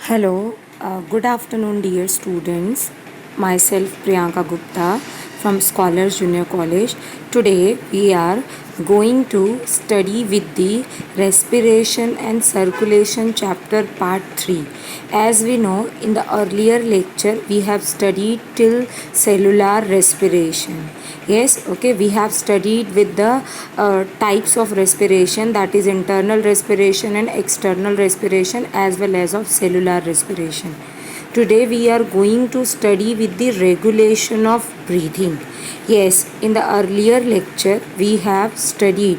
Hello, good afternoon, dear students. Myself Priyanka Gupta from Scholars Junior College. Today we are going to study with the respiration and circulation chapter part 3. As we know, in the earlier lecture we have studied till cellular respiration. Yes, okay, we have studied with the types of respiration, that is internal respiration and external respiration as well as of cellular respiration. Today we are going to study with the regulation of breathing. Yes, in the earlier lecture we have studied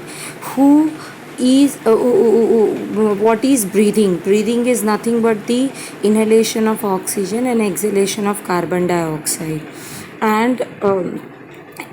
who is what is breathing. Breathing is nothing but the inhalation of oxygen and exhalation of carbon dioxide.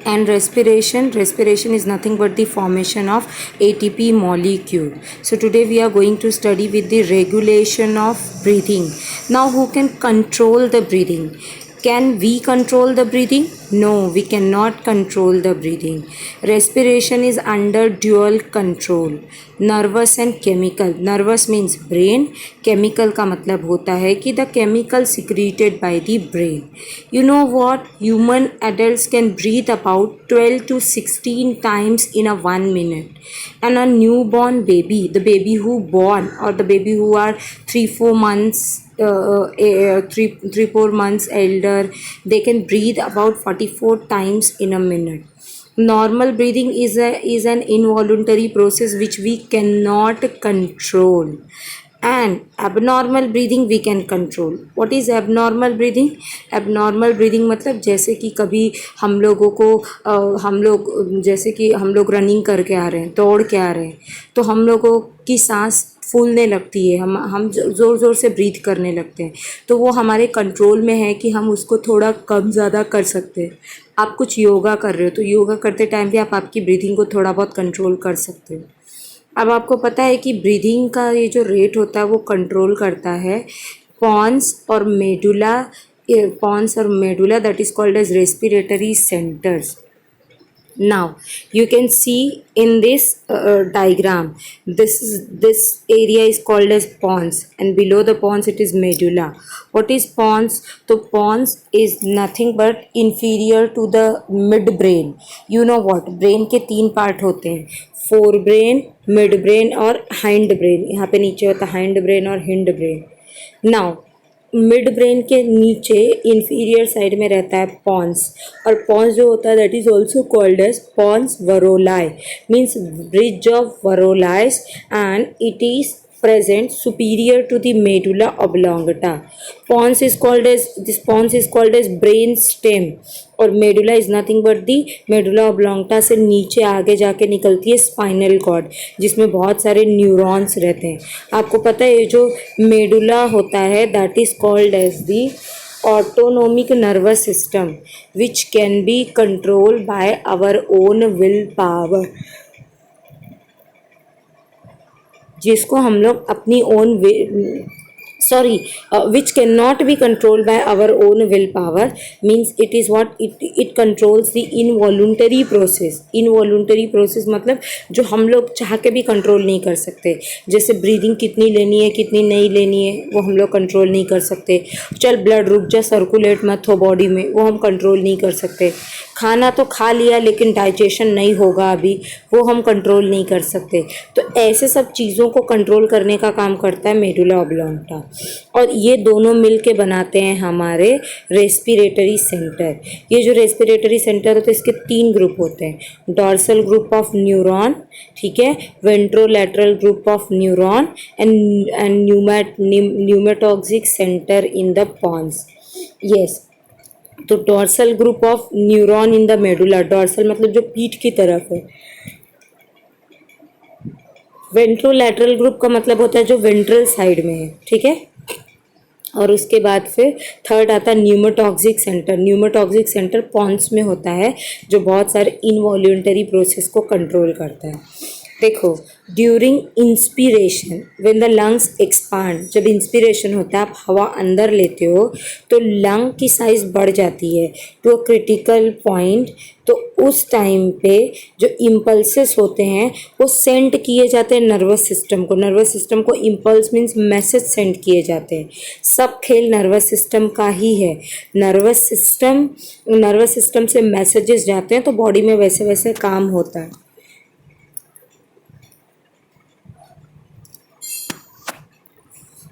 And respiration is nothing but the formation of ATP molecule. So today we are going to study with the regulation of breathing. Now who can control the breathing? Can we control the breathing? No, we cannot control the breathing. Respiration is under dual control, nervous and chemical. Nervous means brain, chemical का मतलब होता है कि the chemical secreted by the brain. You know what? Human adults can breathe about 12 to 16 times in a 1 minute. And a newborn baby, the baby who born or the baby who are 3-4 months 3-4 months elder, they can breathe about 44 times in a minute. Normal breathing is an involuntary process which we cannot control, and abnormal breathing we can control. What is abnormal breathing? Abnormal breathing मतलब जैसे कि कभी हम लोगों को जैसे कि हम लोग रनिंग करके आ रहे हैं, दौड़ के आ रहे हैं, तो हम लोगों की सांस फूलने लगती है, हम ज़ोर ज़ोर से ब्रीथ करने लगते हैं, तो वो हमारे कंट्रोल में है कि हम उसको थोड़ा कम ज़्यादा कर सकते हैं. आप कुछ योगा कर रहे हो तो योगा करते टाइम भी आप आपकी ब्रीथिंग को थोड़ा बहुत कंट्रोल कर सकते हो. अब आपको पता है कि ब्रीदिंग का ये जो रेट होता है वो कंट्रोल करता है पॉन्स और medulla that is called as respiratory centres. Now you can see in this diagram, this area is called as pons, and below the pons it is medulla. What is pons? So pons is nothing but inferior to the midbrain. You know what? Brain के 3 part होते हैं, forebrain, midbrain और hindbrain. यहाँ पे नीचे होता है hindbrain और hindbrain. Now मिड ब्रेन के नीचे इंफीरियर साइड में रहता है पॉन्स, और पॉन्स जो होता है that is also called as pons varolii, means bridge of Varolius, and it is present superior to the medulla oblongata. Pons is called as brain stem, और medulla is nothing but the medulla oblongata से नीचे आगे जाके निकलती है spinal cord, जिसमें बहुत सारे न्यूरॉन्स रहते हैं. आपको पता है ये जो मेडुला होता है that is called as the autonomic nervous system which can be controlled by our own will power, जिसको हम लोग अपनी own which cannot be controlled by our own willpower, means it controls the involuntary process. involuntary process मतलब जो हम लोग चाह के भी कंट्रोल नहीं कर सकते, जैसे ब्रीदिंग कितनी लेनी है कितनी नहीं लेनी है वो हम लोग कंट्रोल नहीं कर सकते. चल ब्लड रुक जा, सर्कुलेट मत हो बॉडी में, वो हम कंट्रोल नहीं कर सकते. खाना तो खा लिया लेकिन डाइजेशन नहीं होगा अभी, वो हम कंट्रोल नहीं कर सकते. तो ऐसे सब चीज़ों को कंट्रोल करने का काम करता है मेडुला ऑब्लोंगटा, और ये दोनों मिल के बनाते हैं हमारे रेस्पिरेटरी सेंटर. ये जो रेस्पिरेटरी सेंटर होते हैं इसके 3 ग्रुप होते हैं, डॉर्सल ग्रुप ऑफ न्यूरॉन, ठीक है, ventrolateral group of neuron, and pneumotaxic centre in the pons. Yes, तो dorsal group of neuron in the medulla, dorsal मतलब जो पीठ की तरफ है. वेंट्रोलैटरल ग्रुप का मतलब होता है जो वेंट्रल साइड में है, ठीक है. और उसके बाद फिर थर्ड आता है न्यूमेटॉक्सिक सेंटर. न्यूमेटॉक्सिक सेंटर पॉन्स में होता है जो बहुत सारे इनवॉल्यूंटरी प्रोसेस को कंट्रोल करता है. देखो during inspiration when the lungs expand, जब इंस्पिरेशन होता है आप हवा अंदर लेते हो तो लंग की साइज़ बढ़ जाती है टू अ क्रिटिकल पॉइंट। तो उस टाइम पे जो इम्पल्सेस होते हैं वो सेंड किए जाते हैं नर्वस सिस्टम को। नर्वस सिस्टम को इम्पल्स मीन्स मैसेज सेंड किए जाते हैं। सब खेल नर्वस सिस्टम का ही है। नर्वस सिस्टम से मैसेजेस जाते हैं तो बॉडी में वैसे वैसे काम होता है।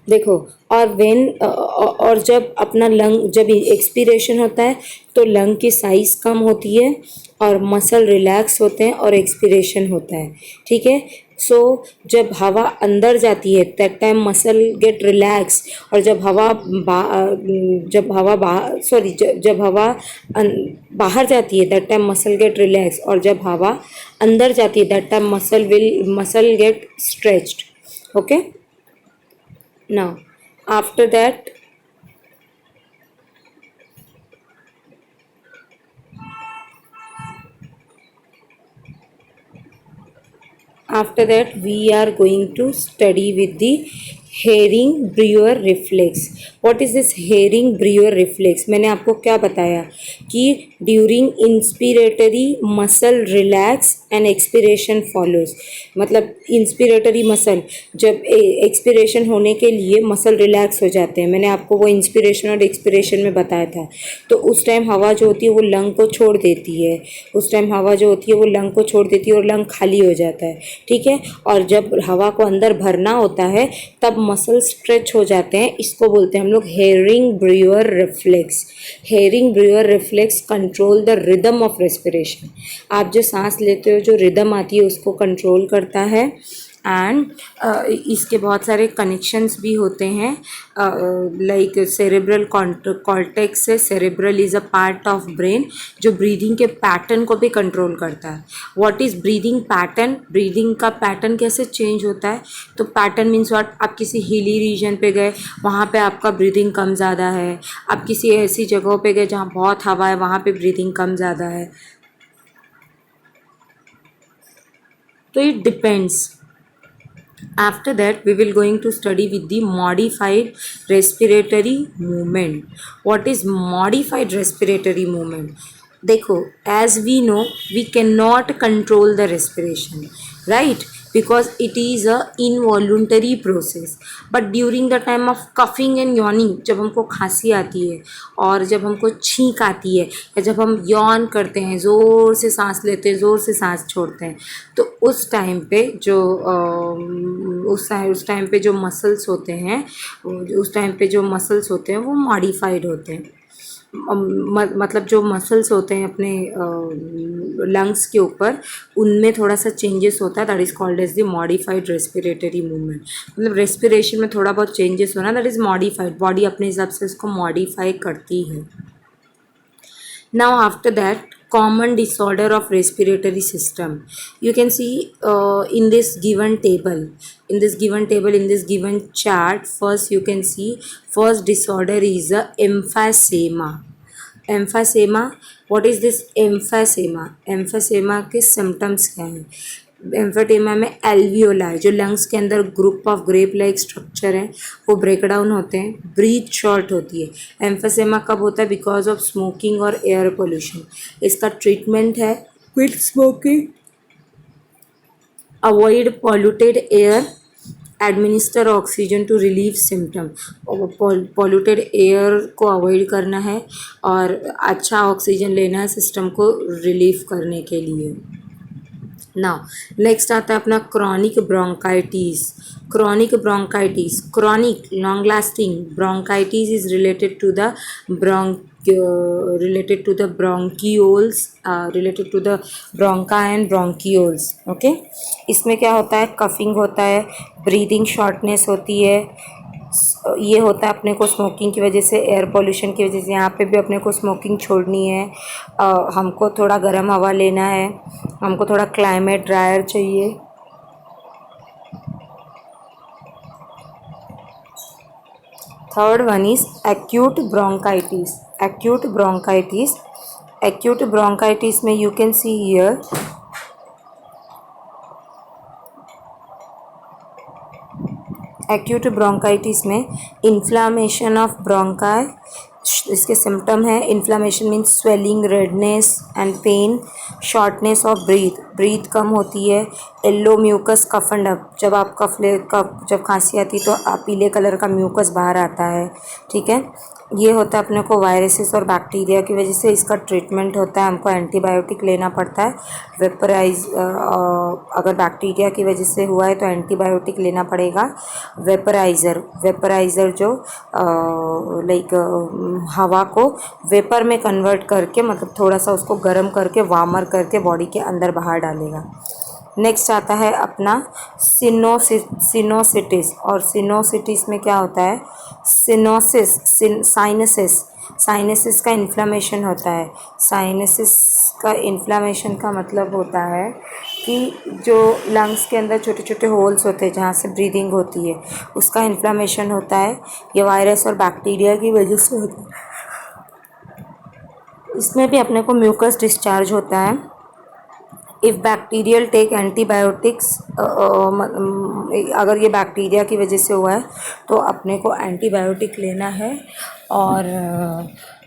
देखो, और जब अपना लंग, जब एक्सपीरेशन होता है तो लंग की साइज़ कम होती है और मसल रिलैक्स होते हैं और एक्सपीरेशन होता है। ठीक है। सो जब हवा अंदर जाती है that time muscle get relax, और जब हवा बाहर जाती है that time muscle get relax, और जब हवा अंदर जाती है that time muscle get stretched. Okay. Now, after that, we are going to study with the herring-Breuer reflex. What is this herring-Breuer reflex? मैंने आपको क्या बताया कि during inspiratory muscle relax and expiration follows. मतलब इंस्पिरेटरी मसल, जब expiration होने के लिए मसल रिलैक्स हो जाते हैं, मैंने आपको वो इंस्पिरेशन और एक्सपिरेशन में बताया था। तो उस टाइम हवा जो होती है वो लंग को छोड़ देती है, और लंग खाली हो जाता है। ठीक है। और जब हवा को अंदर भरना होता है तब मसल स्ट्रेच हो जाते हैं। इसको बोलते हैं हम लोग herring-Breuer reflex. Herring-Breuer reflex control the rhythm of respiration. आप जो सांस लेते हो, जो रिदम आती है उसको कंट्रोल करता है। एंड इसके बहुत सारे कनेक्शंस भी होते हैं, लाइक सेरेब्रल कॉर्टेक्स से। Cerebral is a part of brain जो ब्रीदिंग के पैटर्न को भी कंट्रोल करता है। What is breathing pattern? Breathing का पैटर्न कैसे चेंज होता है? तो पैटर्न मीन्स व्हाट, आप किसी हिली रीजन पे गए, वहाँ पे आपका ब्रीदिंग कम ज़्यादा है। आप किसी ऐसी जगहों पे गए जहाँ बहुत हवा है, वहाँ पे ब्रीदिंग कम ज़्यादा है। तो it depends. After that, we will going to study with the modified respiratory movement. What is modified respiratory movement? देखो, as we know, we cannot control the respiration, right? Because it is a involuntary process. But during the time of coughing and yawning, जब हमको खांसी आती है और जब हमको छींक आती है, या जब हम यॉन करते हैं, ज़ोर से सांस लेते हैं, ज़ोर से सांस छोड़ते हैं, तो उस टाइम पे जो मसल्स होते हैं वो मॉडिफाइड होते हैं। मतलब जो मसल्स होते हैं अपने लंग्स के ऊपर, उनमें थोड़ा सा चेंजेस होता है, that is called as the modified respiratory movement. मतलब रेस्पिरेशन में थोड़ा बहुत चेंजेस होना, दैट इज़ मॉडिफाइड। बॉडी अपने हिसाब से इसको मॉडिफाई करती है। Now after that, common disorder of respiratory system. You can see in this given chart, first you can see first disorder is a emphysema. Emphysema, what is this emphysema? Emphysema के symptoms क्या हैं? एम्फेटेमा में alveoli, जो lungs के अंदर group of grape like structure हैं, वो break down होते हैं, ब्रीथ शॉर्ट होती है। एम्फेसेमा कब होता है? बिकॉज ऑफ स्मोकिंग और एयर पोल्यूशन। इसका ट्रीटमेंट है quit smoking, avoid polluted air, administer oxygen to relieve symptom. Polluted air को अवॉइड करना है और अच्छा ऑक्सीजन लेना है सिस्टम को रिलीव करने के लिए। नाउ नेक्स्ट आता है अपना chronic bronchitis. Chronic long lasting bronchitis is related to the bronchioles, related to the bronchi and bronchioles. Okay. इसमें क्या होता है? कफिंग होता है, ब्रीदिंग शॉर्टनेस होती है। ये होता है अपने को स्मोकिंग की वजह से, एयर पोल्यूशन की वजह से। यहाँ पे भी अपने को स्मोकिंग छोड़नी है। हमको थोड़ा गर्म हवा लेना है, हमको थोड़ा क्लाइमेट ड्रायर चाहिए। Third one is acute bronchitis. Acute bronchitis में you can see here acute bronchitis में इन्फ्लामेशन ऑफ ब्रोंकाई, इसके सिम्टम है inflammation means swelling, redness and pain, shortness of breath कम होती है, yellow mucus cough and up, जब आप जब खांसी आती है तो पीले कलर का म्यूकस बाहर आता है, ठीक है। ये होता है अपने को वायरसेस और बैक्टीरिया की वजह से। इसका ट्रीटमेंट होता है, हमको एंटीबायोटिक लेना पड़ता है। अगर बैक्टीरिया की वजह से हुआ है तो एंटीबायोटिक लेना पड़ेगा। वेपराइज़र जो लाइक हवा को वेपर में कन्वर्ट करके, मतलब थोड़ा सा उसको गर्म करके वार्मर करके बॉडी के अंदर बाहर डालेगा। नेक्स्ट आता है अपना सिनोसिटिस, और सिनोसिटिस में क्या होता है, साइनसिस का इन्फ्लामेशन होता है। साइनसिस का इन्फ्लामेशन का मतलब होता है कि जो लंग्स के अंदर छोटे छोटे होल्स होते हैं जहाँ से ब्रीदिंग होती है, उसका इन्फ्लामेशन होता है। ये वायरस और बैक्टीरिया की वजह से होता है। इसमें भी अपने को म्यूकस डिस्चार्ज होता है। इफ़ बैक्टीरियल टेक एंटीबायोटिक्स, अगर ये बैक्टीरिया की वजह से हुआ है तो अपने को एंटीबायोटिक लेना है। और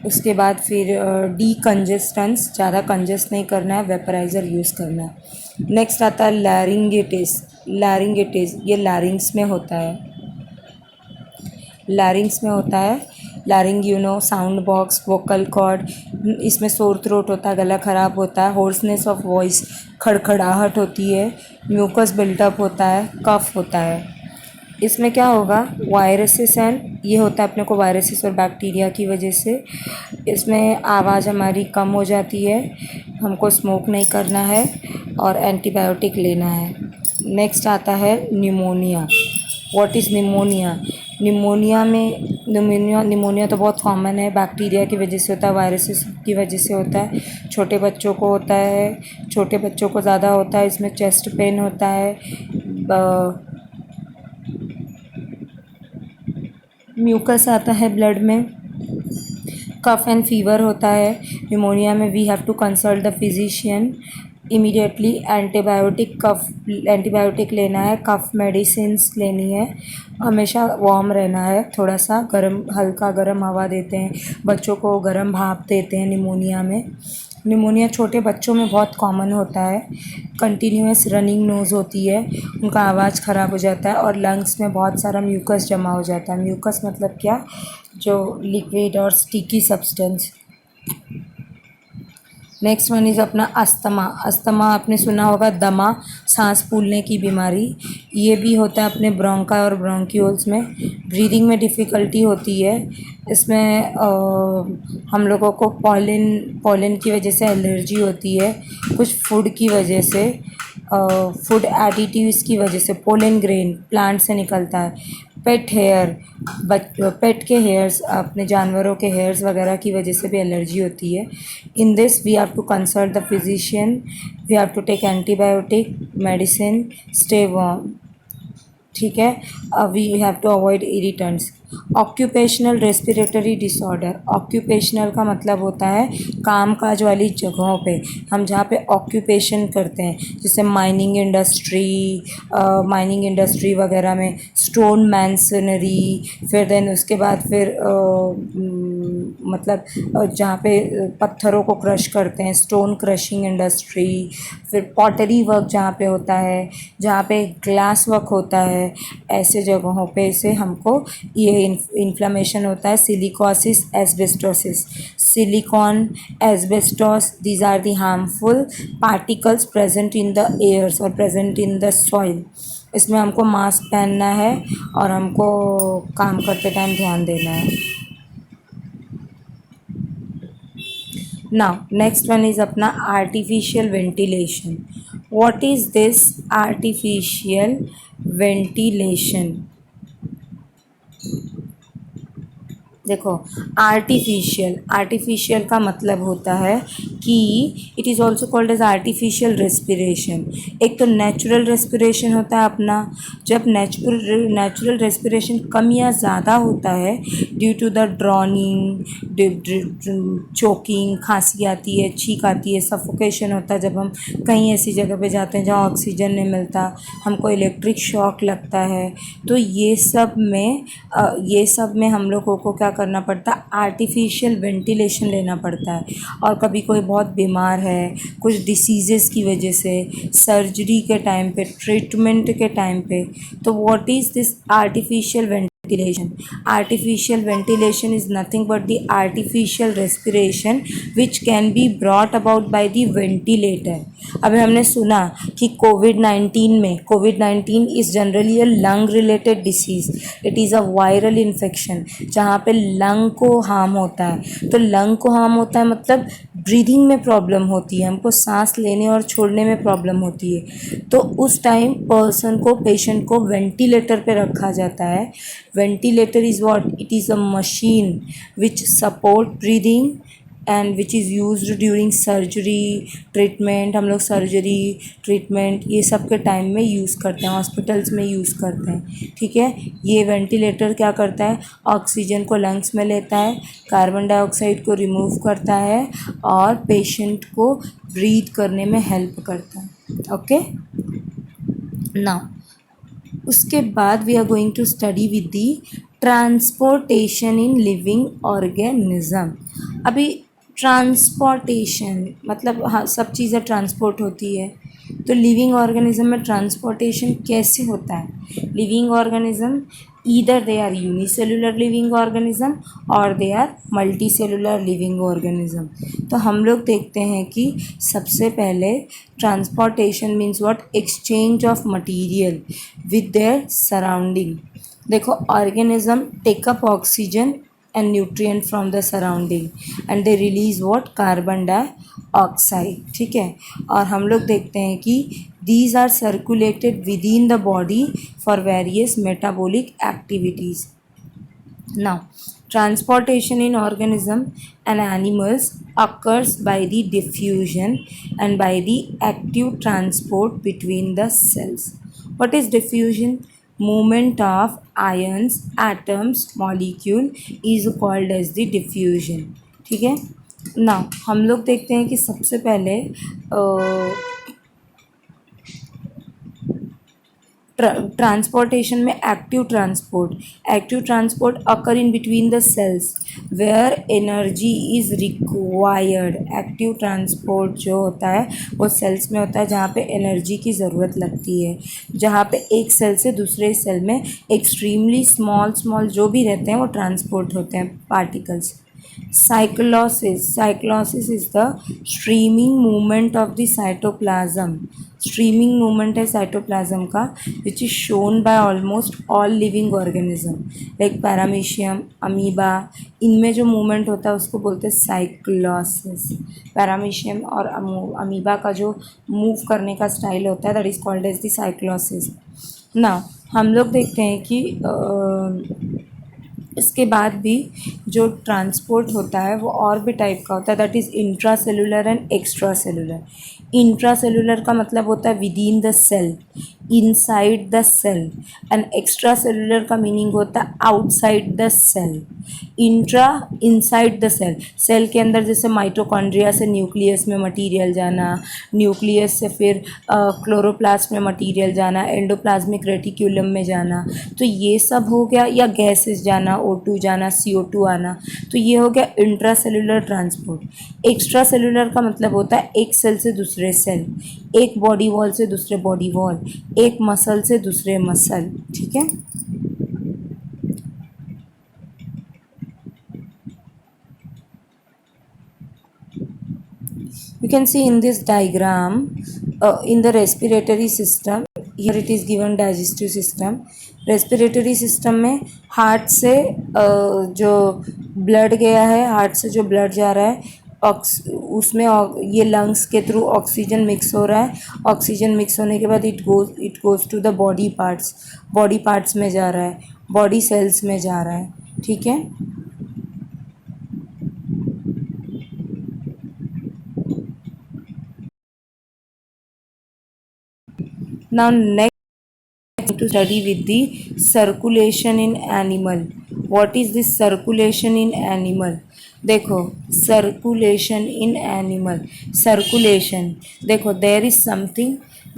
उसके बाद फिर डीकंजेस्टेंस, ज़्यादा कंजेस्ट नहीं करना है, वेपराइज़र यूज़ करना है। नेक्स्ट आता है लैरिंगिटिस, ये लैरिंग्स में होता है। Larynx sound box, vocal cord, इसमें सोर थ्रोट होता है, गला ख़राब होता है, होर्सनेस ऑफ वॉइस, खड़खड़ाहट होती है, म्यूकस बिल्टअप होता है, कफ होता है। इसमें क्या होगा, वायरसेस एंड ये होता है अपने को वायरसेस और बैक्टीरिया की वजह से। इसमें आवाज़ हमारी कम हो जाती है, हमको स्मोक नहीं करना है और एंटीबायोटिक लेना है। नेक्स्ट आता है pneumonia. What is pneumonia? Pneumonia तो बहुत कॉमन है, बैक्टीरिया की वजह से होता है, वायरसेस की वजह से होता है। छोटे बच्चों को होता है, छोटे बच्चों को ज़्यादा होता है। इसमें चेस्ट पेन होता है, म्यूकस आता है ब्लड में, कफ एंड फीवर होता है। निमोनिया में we have to consult the physician immediately. Antibiotic लेना है, कफ मेडिसिन्स लेनी है, हमेशा वार्म रहना है, थोड़ा सा हल्का गर्म हवा देते हैं बच्चों को, गर्म भाप देते हैं निमोनिया में। निमोनिया छोटे बच्चों में बहुत कॉमन होता है। कंटिन्यूअस रनिंग नोज़ होती है, उनका आवाज़ ख़राब हो जाता है और लंग्स में बहुत सारा म्यूकस जमा हो जाता है। म्यूकस मतलब क्या, जो लिक्विड और sticky substance. Next one is अपना अस्थमा आपने सुना होगा, दमा, सांस फूलने की बीमारी। ये भी होता है अपने ब्रोंका और ब्रोंक्यूल्स में। ब्रीदिंग में डिफ़िकल्टी होती है। इसमें हम लोगों को पॉलन की वजह से एलर्जी होती है, कुछ फूड की वजह से, फूड एडिटिव्स की वजह से। पोलन ग्रेन प्लांट से निकलता है। पेट के हेयर्स, अपने जानवरों के हेयर्स वगैरह की वजह से भी एलर्जी होती है। In this we have to consult the physician, we have to take antibiotic medicine, stay warm, ठीक है। We have to avoid irritants. Occupational respiratory disorder, occupational का मतलब होता है काम काज वाली जगहों पे, हम जहाँ पे ऑक्यूपेशन करते हैं, जैसे माइनिंग इंडस्ट्री वगैरह में, स्टोन मैसनरी, फिर देन उसके बाद फिर मतलब जहाँ पे पत्थरों को क्रश करते हैं, स्टोन क्रशिंग इंडस्ट्री, फिर पॉटरी वर्क जहाँ पे होता है, जहाँ पे ग्लास वर्क होता है, ऐसे जगहों पे से हमको ये इन्फ्लेमेशन होता है। Silicosis, asbestosis, silicon, asbestos, these are the harmful particles present in the airs और प्रेजेंट इन द सॉइल। इसमें हमको मास्क पहनना है और हमको काम करते टाइम ध्यान देना है। Now, next one is अपना artificial ventilation. What is this artificial ventilation? देखो, आर्टिफिशियल का मतलब होता है कि it is also called as artificial respiration. एक तो नेचुरल रेस्पिरेशन होता है अपना, जब नेचुरल रेस्पिरेशन कम या ज़्यादा होता है due to the drowning, choking, खांसी आती है, छींक आती है, सफोकेशन होता है, जब हम कहीं ऐसी जगह पे जाते हैं जहाँ ऑक्सीजन नहीं मिलता, हमको इलेक्ट्रिक शॉक लगता है, तो ये सब में हम लोगों को क्या करना पड़ता है, आर्टिफिशियल वेंटिलेशन लेना पड़ता है। और कभी कोई बहुत बीमार है कुछ डिसीज़ेस की वजह से, सर्जरी के टाइम पे, ट्रीटमेंट के टाइम पे, तो what is this artificial ventilation? Artificial ventilation is nothing but the artificial respiration which can be brought about by the ventilator. अभी हमने सुना कि कोविड-19 is generally a lung related disease, it is a viral infection जहाँ पे lung को harm होता है। तो लंग को हार्म होता है मतलब ब्रीदिंग में प्रॉब्लम होती है, हमको सांस लेने और छोड़ने में प्रॉब्लम होती है। तो उस टाइम पेशेंट को वेंटिलेटर पे रखा जाता है। Ventilator is what? It is a machine which support breathing and which is used during surgery treatment. हम लोग सर्जरी ट्रीटमेंट ये सब के टाइम में यूज़ करते हैं, हॉस्पिटल्स में यूज़ करते हैं, ठीक है। ये वेंटिलेटर क्या करता है, ऑक्सीजन को लंग्स में लेता है, कार्बन डाइऑक्साइड को रिमूव करता है और पेशेंट को ब्रीथ करने में हेल्प करता है। ओके, नाउ उसके बाद we are going to study with the transportation in living organism. अभी ट्रांसपोर्टेशन मतलब हाँ, सब चीज़ें ट्रांसपोर्ट होती है, तो लिविंग ऑर्गेनिज्म में ट्रांसपोर्टेशन कैसे होता है? Living organism either they are unicellular living organism और they are multicellular living organism. तो हम लोग देखते हैं कि सबसे पहले transportation means what? Exchange of material with their surrounding. देखो, organism take up oxygen and nutrient from the surrounding and they release what? Carbon dioxide, ठीक है। और हम लोग देखते हैं कि these are circulated within the body for various metabolic activities. Now, transportation in organism and animals occurs by the diffusion and by the active transport between the cells. What is diffusion? Movement of ions, atoms, molecule is called as the diffusion, ठीक है। Now हम लोग देखते हैं कि सबसे पहले transportation में active transport occur in between the cells where energy is required. Active transport जो होता है वो सेल्स में होता है जहाँ पे एनर्जी की ज़रूरत लगती है, जहाँ पे एक सेल से दूसरे सेल में एक्सट्रीमली स्मॉल जो भी रहते हैं वो ट्रांसपोर्ट होते हैं, particles. Cyclosis is the streaming movement of the cytoplasm. Streaming movement है साइटोप्लाज्म का which is shown by almost all living organism like paramecium, amoeba. इनमें जो मूवमेंट होता है उसको बोलते हैं साइक्लोसिस। पैरामीशियम और अमीबा का जो मूव करने का स्टाइल होता है that is called as the cyclosis. ना हम लोग देखते हैं कि इसके बाद भी जो ट्रांसपोर्ट होता है वो और भी टाइप का होता है, that is intra cellular and extra cellular. Intra cellular का मतलब होता है within the cell, inside the cell, and extra cellular का मीनिंग होता है outside the cell. Intra inside the cell, cell के अंदर जैसे माइटोकॉन्ड्रिया से न्यूक्लियस में मटीरियल जाना, न्यूक्लियस से फिर क्लोरोप्लास्ट में मटीरियल जाना, एंडोप्लाज्मिक रेटिक्यूलम में जाना, तो ये सब हो गया। या गैसेस जाना, O2 जाना, CO2 आना, तो ये हो गया intra cellular transport. Extra cellular का मतलब होता है एक सेल से दूसरे सेल, एक बॉडी वॉल से दूसरे बॉडी वॉल, एक मसल से दूसरे मसल, ठीक है। You can see in this diagram in the respiratory system, here it is given digestive system. Respiratory system में हार्ट से जो ब्लड गया है, हार्ट से जो ब्लड जा रहा है उसमें ये लंग्स के थ्रू ऑक्सीजन मिक्स हो रहा है। ऑक्सीजन मिक्स होने के बाद it goes to the body parts में जा रहा है, बॉडी सेल्स में जा रहा है, ठीक है। Now next to study with the circulation in animal. What is this circulation in animal? देखो circulation in animal, circulation देखो there is something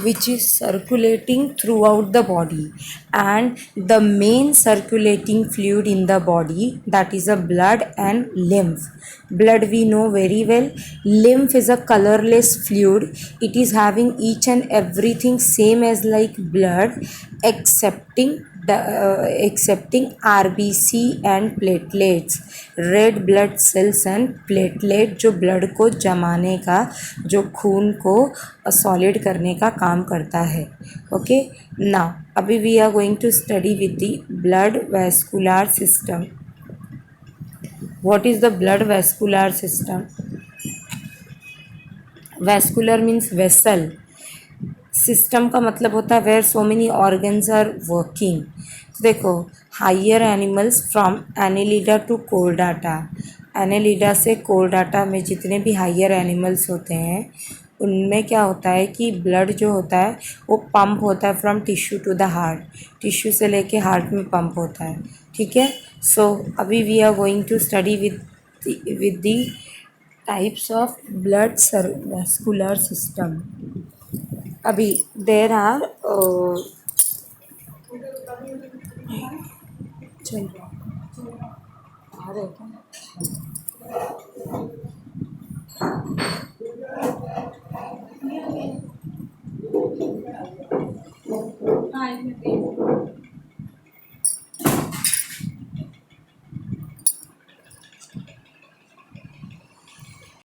which is circulating throughout the body, and the main circulating fluid in the body, that is a blood and lymph. Blood we know very well. Lymph is a colorless fluid. It is having each and everything same as like blood, excepting RBC and platelets, red blood cells and platelet, जो blood को जमाने का, जो खून को solid करने का काम करता है. ओके, नाउ अभी we are going to study with the blood vascular system. What is the blood vascular system? Vascular means vessel. System का मतलब होता है where so many organs are working. देखो higher animals from Annelida to Chordata, Annelida से Chordata में जितने भी higher animals होते हैं उनमें क्या होता है कि ब्लड जो होता है वो पंप होता है from tissue to the heart, tissue से लेके हार्ट में पंप होता है. ठीक है, सो अभी we are going to study with the types of blood vascular system. अभी देर आर चल आ रहे क्या?